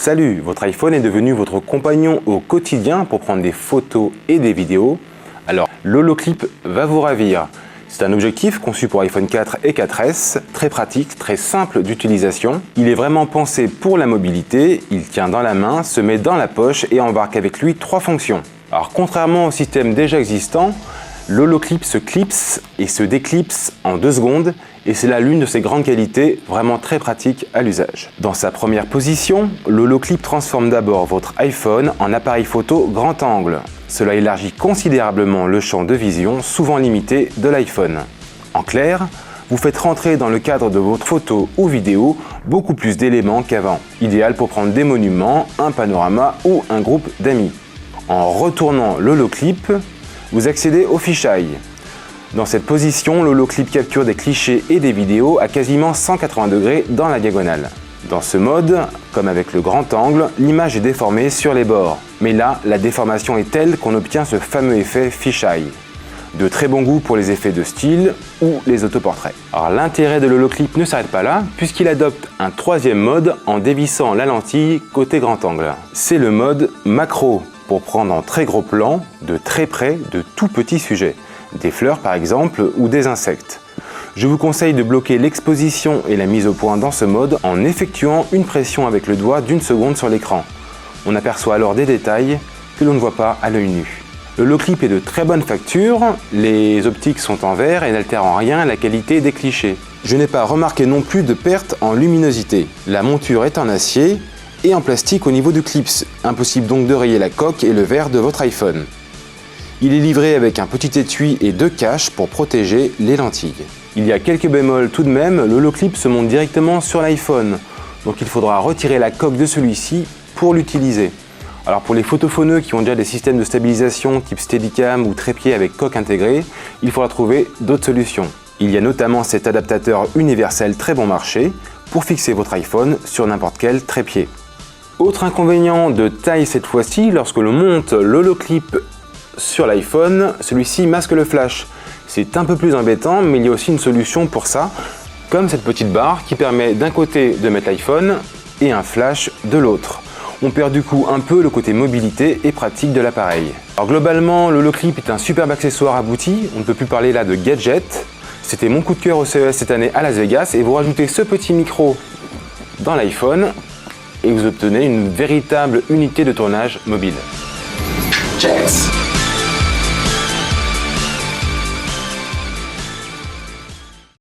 Salut, votre iPhone est devenu votre compagnon au quotidien pour prendre des photos et des vidéos. Alors, l'Holoclip va vous ravir. C'est un objectif conçu pour iPhone 4 et 4S, très pratique, très simple d'utilisation. Il est vraiment pensé pour la mobilité, il tient dans la main, se met dans la poche et embarque avec lui 3 fonctions. Alors, contrairement au système déjà existant, l'Holoclip se clipse et se déclipse en 2 secondes et c'est là l'une de ses grandes qualités, vraiment très pratique à l'usage. Dans sa première position, l'Holoclip transforme d'abord votre iPhone en appareil photo grand angle. Cela élargit considérablement le champ de vision, souvent limité, de l'iPhone. En clair, vous faites rentrer dans le cadre de votre photo ou vidéo beaucoup plus d'éléments qu'avant. Idéal pour prendre des monuments, un panorama ou un groupe d'amis. En retournant l'Holoclip, vous accédez au fisheye. Dans cette position, l'Holoclip capture des clichés et des vidéos à quasiment 180 degrés dans la diagonale. Dans ce mode, comme avec le grand angle, l'image est déformée sur les bords. Mais là, la déformation est telle qu'on obtient ce fameux effet fisheye. De très bon goût pour les effets de style ou les autoportraits. Alors l'intérêt de l'Holoclip ne s'arrête pas là, puisqu'il adopte un 3e mode en dévissant la lentille côté grand angle. C'est le mode macro, pour prendre en très gros plan, de très près, de tout petits sujets. Des fleurs par exemple ou des insectes. Je vous conseille de bloquer l'exposition et la mise au point dans ce mode en effectuant une pression avec le doigt d'1 seconde sur l'écran. On aperçoit alors des détails que l'on ne voit pas à l'œil nu. L'Holoclip est de très bonne facture, les optiques sont en verre et n'altèrent en rien la qualité des clichés. Je n'ai pas remarqué non plus de perte en luminosité. La monture est en acier et en plastique au niveau du clip. Impossible donc de rayer la coque et le verre de votre iPhone. Il est livré avec un petit étui et 2 caches pour protéger les lentilles. Il y a quelques bémols tout de même, l'Holoclip se monte directement sur l'iPhone, donc il faudra retirer la coque de celui-ci pour l'utiliser. Alors pour les photophoneux qui ont déjà des systèmes de stabilisation type Steadicam ou trépied avec coque intégrée, il faudra trouver d'autres solutions. Il y a notamment cet adaptateur universel très bon marché pour fixer votre iPhone sur n'importe quel trépied. Autre inconvénient de taille cette fois-ci, lorsque l'on monte l'Holoclip sur l'iPhone, celui-ci masque le flash. C'est un peu plus embêtant, mais il y a aussi une solution pour ça, comme cette petite barre qui permet d'un côté de mettre l'iPhone et un flash de l'autre. On perd du coup un peu le côté mobilité et pratique de l'appareil. Alors globalement, l'Holoclip est un superbe accessoire abouti, on ne peut plus parler là de gadget. C'était mon coup de cœur au CES cette année à Las Vegas et vous rajoutez ce petit micro dans l'iPhone et vous obtenez une véritable unité de tournage mobile. Cheers.